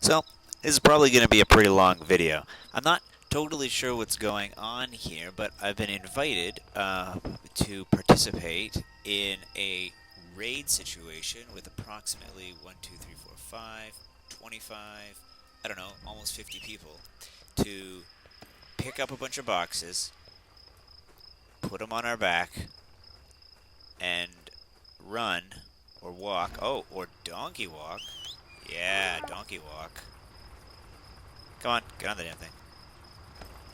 So, this is probably going to be a pretty long video. I'm not totally sure what's going on here, but I've been invited to participate in a raid situation with approximately 1, 2, 3, 4, 5, 25, I don't know, almost 50 people to pick up a bunch of boxes, put them on our back, and run or walk. Oh, or donkey walk. Yeah, donkey walk. Come on, get on the damn thing.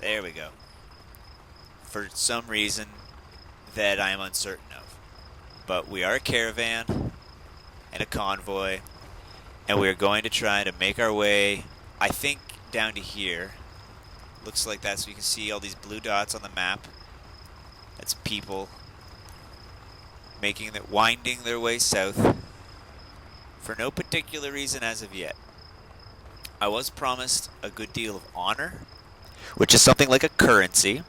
There we go. For some reason that I am uncertain of. But we are a caravan and a convoy, and we are going to try to make our way, I think, down to here. Looks like that, so you can see all these blue dots on the map. That's people winding their way south for no particular reason as of yet. I was promised a good deal of honor, which is something like a currency.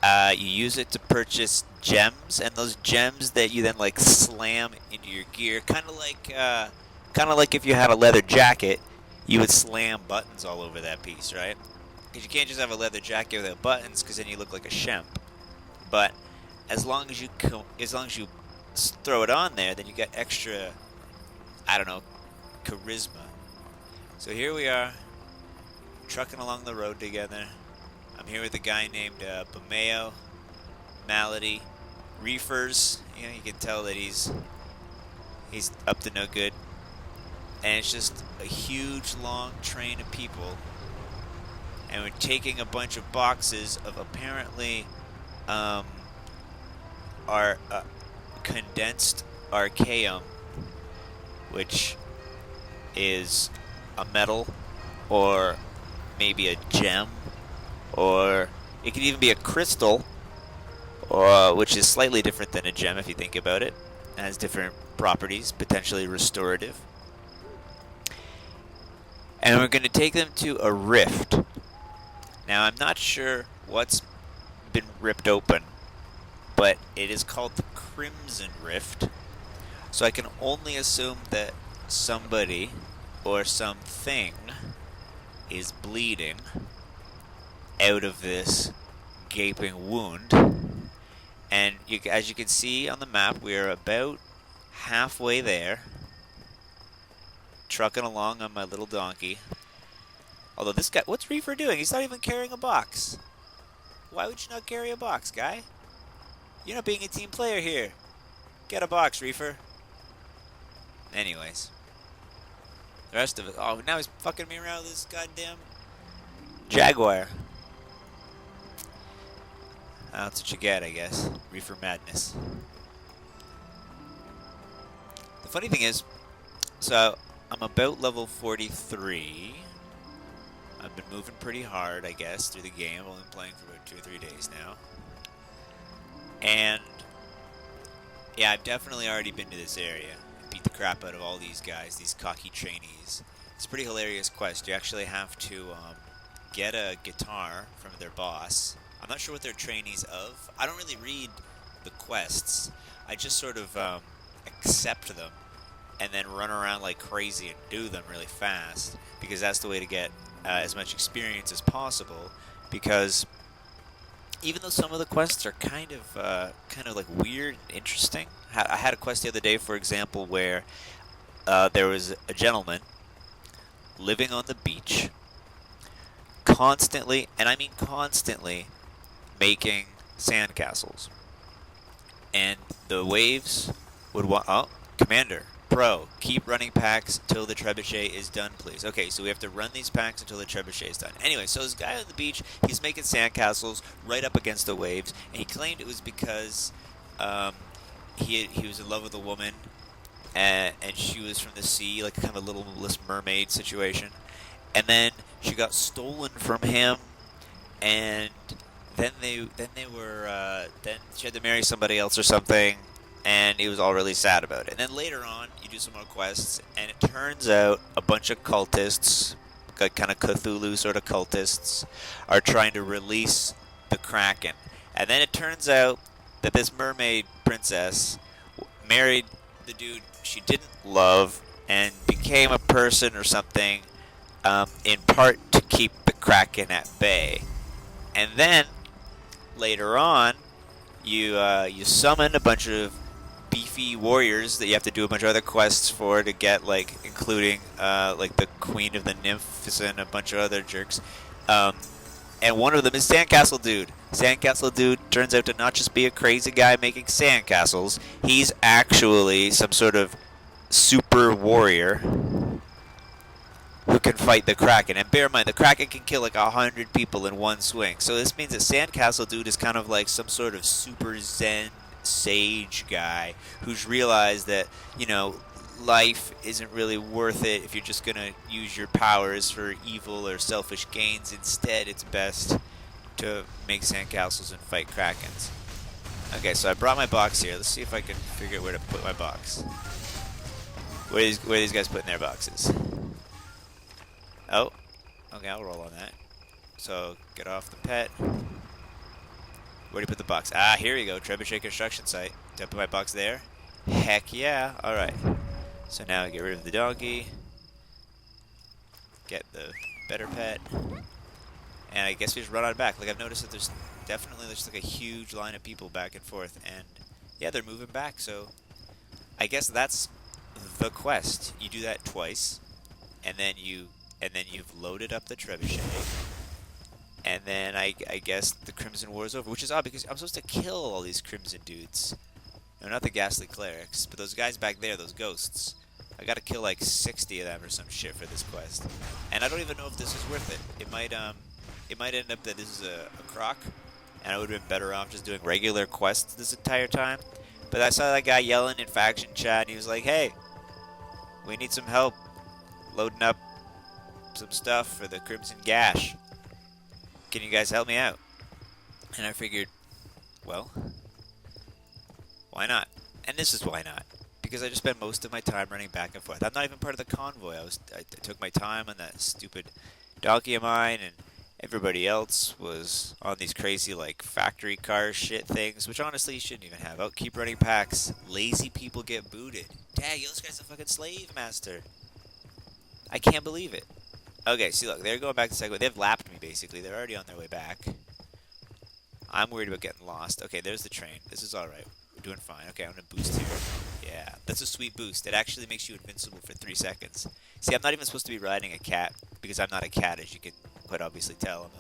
You use it to purchase gems, and those gems that you then like slam into your gear, kind of like if you had a leather jacket, you would slam buttons all over that piece, right? Because you can't just have a leather jacket without buttons, because then you look like a shemp. But as long as you throw it on there, then you get extra, I don't know, charisma. So here we are, trucking along the road together. I'm here with a guy named Bameo, Malady, Reefers. You know, you can tell that he's up to no good. And it's just a huge, long train of people. And we're taking a bunch of boxes of apparently our condensed archaeum, which is a metal or maybe a gem, or it could even be a crystal, which is slightly different than a gem if you think about it. It has different properties, potentially restorative. And we're going to take them to a rift. Now, I'm not sure what's been ripped open, but it is called the Crimson Rift. So I can only assume that somebody or something is bleeding out of this gaping wound. And as you can see on the map, we are about halfway there, trucking along on my little donkey. Although this guy, what's Reefer doing? He's not even carrying a box. Why would you not carry a box, guy? You're not being a team player here. Get a box, Reefer. Anyways. The rest of it. Oh, now he's fucking me around with this goddamn Jaguar. That's what you get, I guess. Reefer madness. The funny thing is, so I'm about level 43. I've been moving pretty hard, I guess, through the game. I've only been playing for about 2 or 3 days now. And yeah, I've definitely already been to this area. Beat the crap out of all these guys, these cocky trainees. It's a pretty hilarious quest. You actually have to get a guitar from their boss. I'm not sure what they're trainees of. I don't really read the quests. I just sort of accept them and then run around like crazy and do them really fast, because that's the way to get as much experience as possible. Because even though some of the quests are kind of like weird and interesting. I had a quest the other day, for example, where there was a gentleman living on the beach, constantly, and I mean constantly, making sandcastles. And the waves would oh, Commander, Pro, keep running packs until the trebuchet is done, please. Okay, so we have to run these packs until the trebuchet is done. Anyway, so this guy on the beach, he's making sandcastles right up against the waves, and he claimed it was because he was in love with a woman, and she was from the sea, like kind of a little mermaid situation. And then she got stolen from him, and then then she had to marry somebody else or something, and he was all really sad about it. And then later on, you do some more quests, and it turns out a bunch of cultists, like kind of Cthulhu sort of cultists, are trying to release the Kraken. And then it turns out that this mermaid princess married the dude she didn't love and became a person or something in part to keep the Kraken at bay. And then later on, you summon a bunch of beefy warriors that you have to do a bunch of other quests for to get, like, including like the Queen of the Nymphs and a bunch of other jerks. And one of them is Sandcastle Dude. Sandcastle Dude turns out to not just be a crazy guy making sandcastles. He's actually some sort of super warrior who can fight the Kraken. And bear in mind, the Kraken can kill like 100 people in one swing. So this means that Sandcastle Dude is kind of like some sort of super zen sage guy who's realized that, you know, life isn't really worth it if you're just going to use your powers for evil or selfish gains. Instead, it's best to make sandcastles and fight Krakens. Okay, so I brought my box here. Let's see if I can figure out where to put my box. Where are these guys putting their boxes? Oh, okay, I'll roll on that. So, get off the pet. Where do you put the box? Ah, here you go, Trebuchet construction site. Did I put my box there? Heck yeah, alright. So now I get rid of the donkey. Get the better pet. And I guess we just run on back. Like, I've noticed that there's like a huge line of people back and forth. And yeah, they're moving back, so I guess that's the quest. You do that twice. And then you've loaded up the trebuchet. And then I guess the Crimson War is over, which is odd because I'm supposed to kill all these Crimson dudes. No, not the Ghastly Clerics, but those guys back there, those ghosts. I gotta kill like 60 of them or some shit for this quest. And I don't even know if this is worth it. It might end up that this is a crock, and I would have been better off just doing regular quests this entire time. But I saw that guy yelling in faction chat, and he was like, hey, we need some help loading up some stuff for the Crimson Gash. Can you guys help me out? And I figured, well, why not? And this is why not. Because I just spent most of my time running back and forth. I'm not even part of the convoy. I took my time on that stupid donkey of mine, and everybody else was on these crazy, like, factory car shit things, which honestly you shouldn't even have. Out, keep running packs. Lazy people get booted. Dang, this guy's a fucking slave master. I can't believe it. Okay, see, look, they're going back to Segway. They've lapped me, basically. They're already on their way back. I'm worried about getting lost. Okay, there's the train. This is alright. We're doing fine. Okay, I'm going to boost here. Yeah, that's a sweet boost. It actually makes you invincible for 3 seconds. See, I'm not even supposed to be riding a cat, because I'm not a cat, as you can quite obviously tell.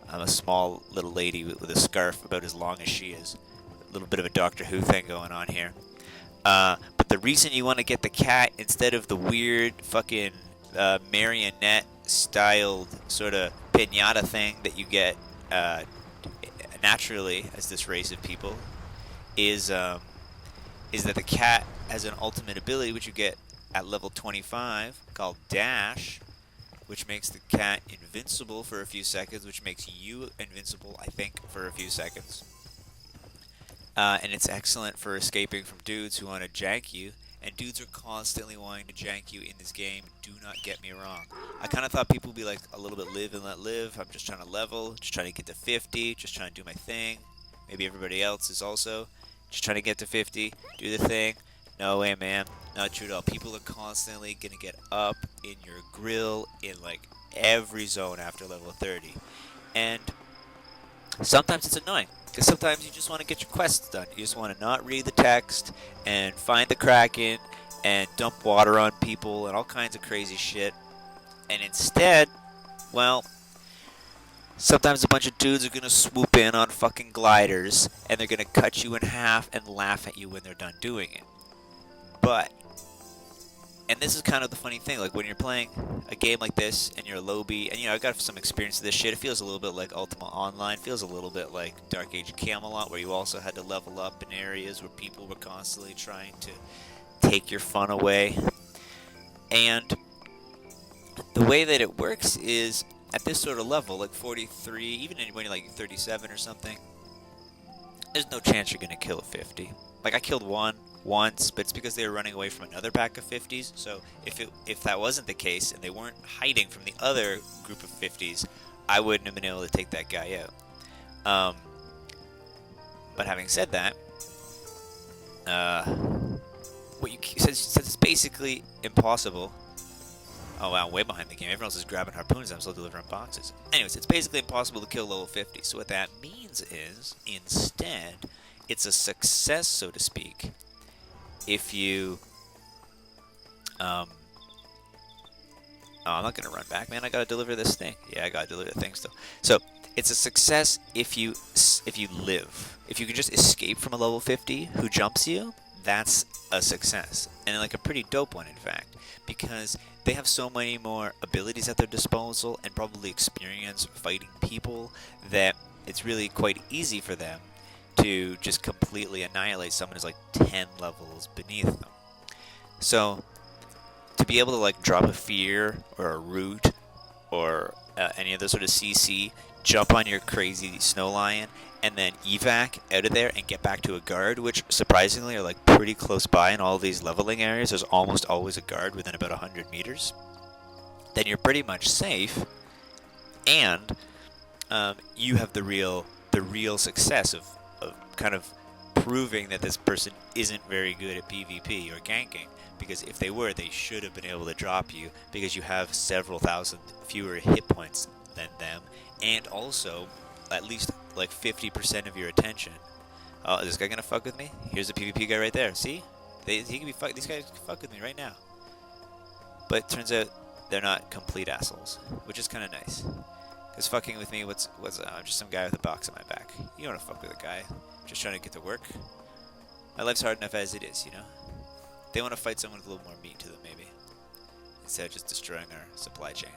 I'm a small little lady with a scarf about as long as she is. A little bit of a Doctor Who thing going on here. But the reason you want to get the cat instead of the weird fucking marionette-styled sort of pinata thing that you get naturally as this race of people is that the cat has an ultimate ability which you get at level 25 called Dash, which makes the cat invincible for a few seconds, which makes you invincible, I think, for a few seconds. And it's excellent for escaping from dudes who want to jank you. And dudes are constantly wanting to jank you in this game. Do not get me wrong. I kind of thought people would be like a little bit live and let live. I'm just trying to level, just trying to get to 50, just trying to do my thing. Maybe everybody else is also just trying to get to 50, do the thing. No way, man. Not true at all. People are constantly going to get up in your grill in like every zone after level 30. And sometimes it's annoying. Because sometimes you just want to get your quests done. You just want to not read the text and find the Kraken and dump water on people and all kinds of crazy shit. And instead, well, sometimes a bunch of dudes are going to swoop in on fucking gliders and they're going to cut you in half and laugh at you when they're done doing it. But, and this is kind of the funny thing, like when you're playing a game like this and you're a lowbie, and you know, I got some experience with this shit, it feels a little bit like Ultima Online, feels a little bit like Dark Age Camelot, where you also had to level up in areas where people were constantly trying to take your fun away. And the way that it works is, at this sort of level, like 43, even when you're like 37 or something, there's no chance you're going to kill a 50. Like, I killed one once, but it's because they were running away from another pack of 50s. So if that wasn't the case and they weren't hiding from the other group of 50s, I wouldn't have been able to take that guy out. But having said that, since it's basically impossible Oh wow, I'm way behind the game. Everyone else is grabbing harpoons. I'm still delivering boxes. Anyways, it's basically impossible to kill level 50. So what that means is, instead, it's a success, so to speak, if you... oh, I'm not going to run back, man. I got to deliver this thing. Yeah, I got to deliver the thing still. So, it's a success if you live. If you can just escape from a level 50 who jumps you, that's a success. And like a pretty dope one, in fact. Because they have so many more abilities at their disposal and probably experience fighting people that it's really quite easy for them to just completely annihilate someone who's like 10 levels beneath them. So, to be able to like drop a fear or a root or any other sort of CC, jump on your crazy snow lion, and then evac out of there and get back to a guard, which surprisingly are like pretty close by in all these leveling areas. There's almost always a guard within about 100 meters. Then you're pretty much safe, and you have the real success of kind of proving that this person isn't very good at PvP or ganking. Because if they were, they should have been able to drop you because you have several thousand fewer hit points than them, and also at least like 50% of your attention. Oh, is this guy gonna fuck with me? Here's the PvP guy right there. See, he can be these guys can fuck with me right now. But it turns out they're not complete assholes, which is kind of nice. Cause fucking with me, what's just some guy with a box on my back. You don't wanna fuck with a guy just trying to get to work. My life's hard enough as it is, you know. They want to fight someone with a little more meat to them, maybe, instead of just destroying our supply chain.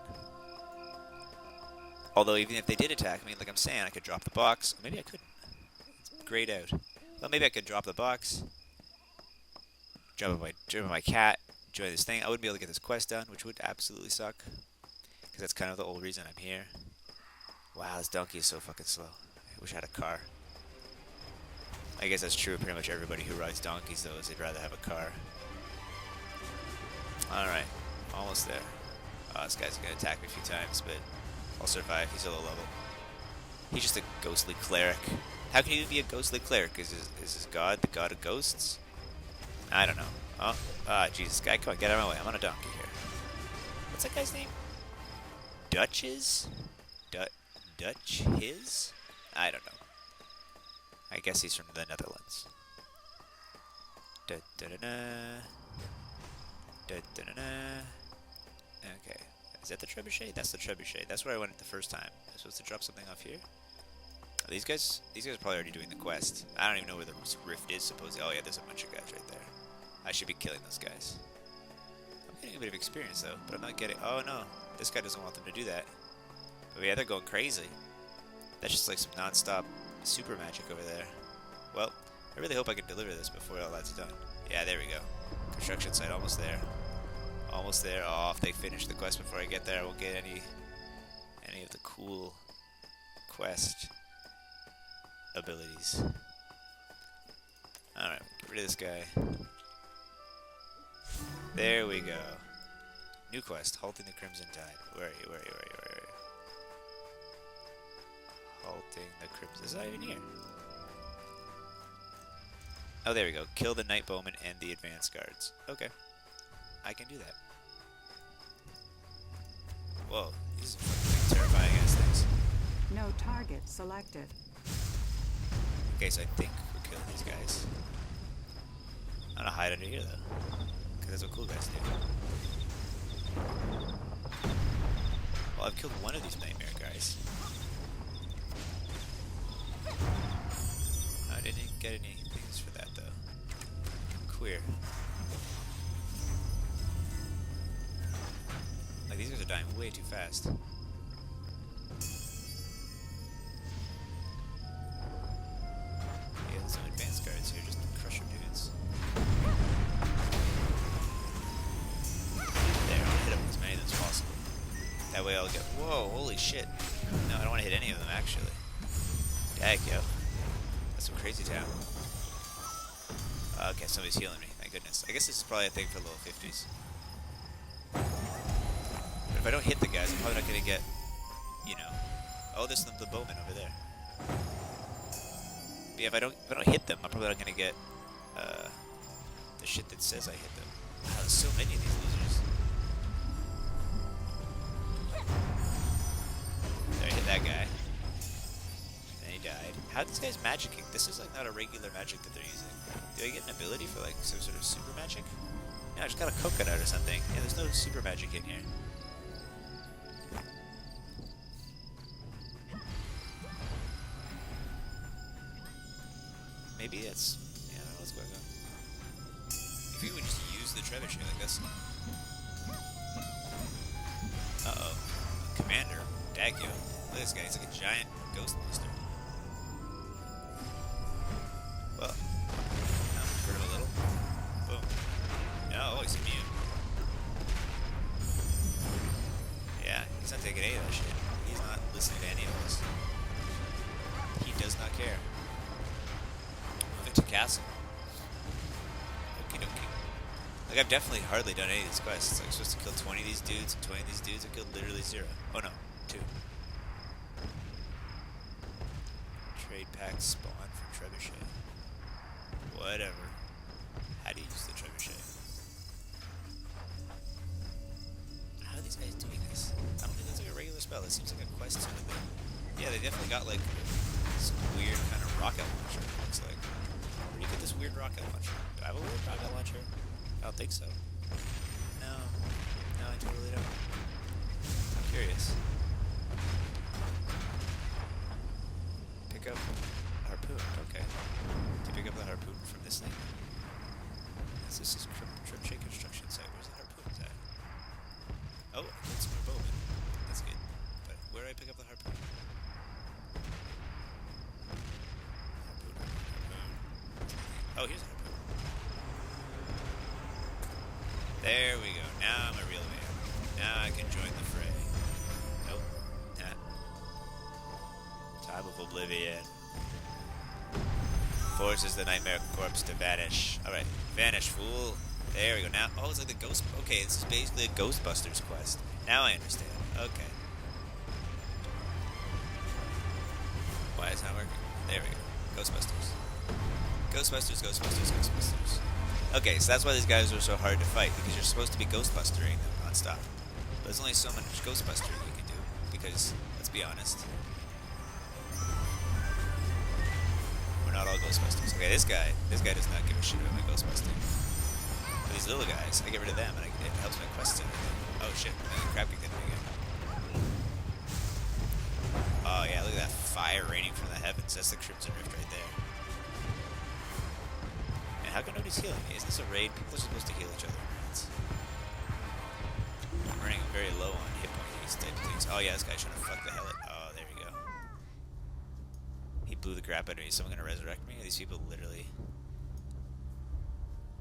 Although, even if they did attack me, like I'm saying, I could drop the box. Maybe I couldn't. It's grayed out. Well, maybe I could drop the box, jump on my cat, enjoy this thing. I wouldn't be able to get this quest done, which would absolutely suck, because that's kind of the whole reason I'm here. Wow, this donkey is so fucking slow. I wish I had a car. I guess that's true of pretty much everybody who rides donkeys, though, is they'd rather have a car. Alright, almost there. Oh, this guy's gonna attack me a few times, but I'll survive. He's a low level. He's just a ghostly cleric. How can he be a ghostly cleric? Is his god the god of ghosts? I don't know. Oh, Jesus, guy, come on, get out of my way. I'm on a donkey here. What's that guy's name? Dutches? Dutch his? I don't know. I guess he's from the Netherlands. Okay. Is that the trebuchet? That's the trebuchet. That's where I went the first time. I'm supposed to drop something off here? Oh, these guys are probably already doing the quest. I don't even know where the rift is, supposedly. Oh yeah, there's a bunch of guys right there. I should be killing those guys. I'm getting a bit of experience though, but I'm not getting... Oh no, this guy doesn't want them to do that. But yeah, they're going crazy. That's just like some non-stop super magic over there. Well, I really hope I can deliver this before all that's done. Yeah, there we go. Construction site almost there. Almost there. Oh, if they finish the quest before I get there, I won't get any of the cool quest abilities. Alright, get rid of this guy. There we go. New quest, halting the Crimson Tide. Where are you? Where are you? Where are you? Where are you? Halting the Crimson... Is that even here? Oh, there we go. Kill the Night Bowman and the Advanced Guards. Okay. I can do that. Whoa, these are fucking terrifying ass things. No target selected. Okay, so I think we're killing these guys. I'm gonna hide under here though, because that's what cool guys do. Well, I've killed one of these nightmare guys. I didn't even get any things for that though. Queer. Like, these guys are dying way too fast. Yeah, there's some advanced guards here just to crush your dudes. There, I'll hit them with as many of them as possible. That way I'll get... Whoa, holy shit. No, I don't want to hit any of them, actually. Dag, yo. That's some crazy town. Okay, somebody's healing me. Thank goodness. I guess this is probably a thing for level 50s. But if I don't hit the guys, I'm probably not going to get, you know... Oh, there's the bowman over there. But yeah, if I don't hit them, I'm probably not going to get the shit that says I hit them. Wow, there's so many of these losers. these guys magicking? This is like not a regular magic that they're using. Do I get an ability for like some sort of super magic? Yeah, I just got a coconut or something. Yeah, there's no super magic in here. Maybe it's... yeah, I don't know what's going on. If you would just use the trebuchet like this. Uh-oh. Commander, Dagyo. Look at this guy, he's like a giant ghost monster. Well, hurt him a little. Boom. No, he's immune. Yeah, he's not taking any of that shit. He's not listening to any of us. He does not care. Moving to castle. Okie dokie. Like, I've definitely hardly done any of these quests. Like, I'm supposed to kill 20 of these dudes and 20 of these dudes. I killed literally 0. Oh no, 2. Trade pack spawn for trebuchet. Whatever. How do you use the trebuchet? How are these guys doing this? I don't think that's like a regular spell. It seems like a quest sort of thing. Yeah, they definitely got like this weird kind of rocket launcher, it looks like. Where do you get this weird rocket launcher? Do I have a weird rocket launcher? I don't think so. No. No, I totally don't. I'm curious. Pick up harpoon. Okay. Do you pick up the harpoon from this thing? This is trebuchet construction site. Where's the harpoons at? Oh, I killed some more bowmen. That's good. But where do I pick up the harpoon? Oh, here's a harpoon. There we go. Now I'm a real man. Now I can join the fray. Nope. Nah. Time of Oblivion. Forces the Nightmare Corpse to vanish. Alright. Vanish, fool. There we go. Now, oh, it's like the ghost... okay, this is basically a Ghostbusters quest. Now I understand. Okay. Why is it not working? There we go. Ghostbusters. Ghostbusters, Ghostbusters, Ghostbusters. Okay, so that's why these guys are so hard to fight, because you're supposed to be Ghostbustering them non-stop. But there's only so much Ghostbustering you can do, because, let's be honest, we're not all Ghostbusters. Okay, this guy does not give a shit about my Ghostbusting. But these little guys, I get rid of them, and it helps my quests and everything. Oh shit, I got crap kicked at me again. Oh yeah, look at that fire raining from the heavens. That's the Crimson Rift right there. And how come nobody's healing me? Is this a raid? People are supposed to heal each other in raids. I'm running very low on hit points type of things. Oh yeah, this guy's trying to fuck the hell out. Oh, there we go. He blew the crap out of me. Is someone gonna resurrect me? Are these people literally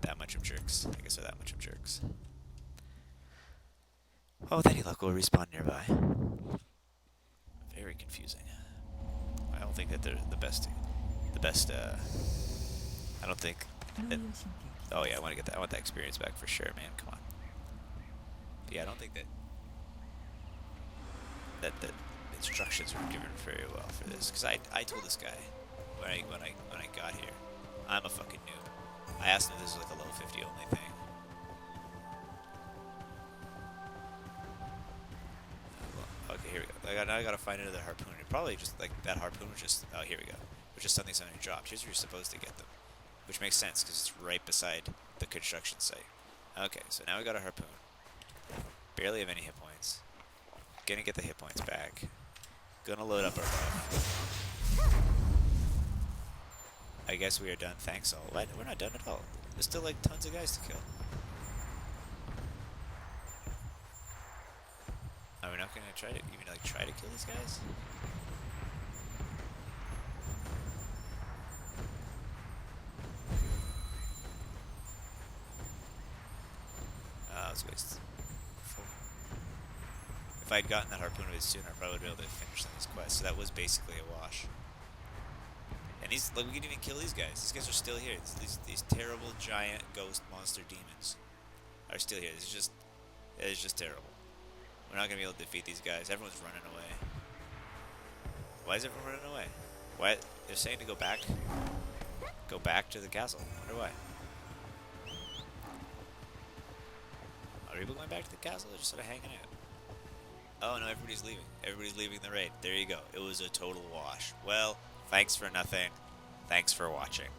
that much of jerks? I guess they're that much of jerks. Oh, with any luck, we'll respawn nearby. Very confusing. I don't think that they're the best. I don't think. Oh yeah, I want to get that. I want that experience back for sure, man. Come on. But yeah, I don't think that the instructions were given very well for this, because I told this guy when I got here, I'm a fucking noob. I asked him if this was like a level 50 only thing. Okay, here we go. Now I gotta find another harpoon. It probably just like that harpoon was just. Oh, here we go. Which is something somebody dropped. Here's where you're supposed to get them, which makes sense because it's right beside the construction site. Okay, so now we got a harpoon. Barely have any hit points. Gonna get the hit points back. Gonna load up our buff. I guess we are done. Thanks all. What? We're not done at all. There's still like tons of guys to kill. Are we not gonna try to even like try to kill these guys? That was wasted. If I'd gotten that harpoon a bit sooner, I probably would be able to finish some of these quests. So that was basically a wash. And these, like, we can even kill these guys. These guys are still here. These terrible giant ghost monster demons are still here. It's just terrible. We're not gonna be able to defeat these guys. Everyone's running away. Why is everyone running away? Why? They're saying to go back. Go back to the castle. I wonder why. Are people going back to the castle? They're just sort of hanging out. Oh no, everybody's leaving. Everybody's leaving the raid. There you go. It was a total wash. Well, Thanks for nothing. Thanks for watching.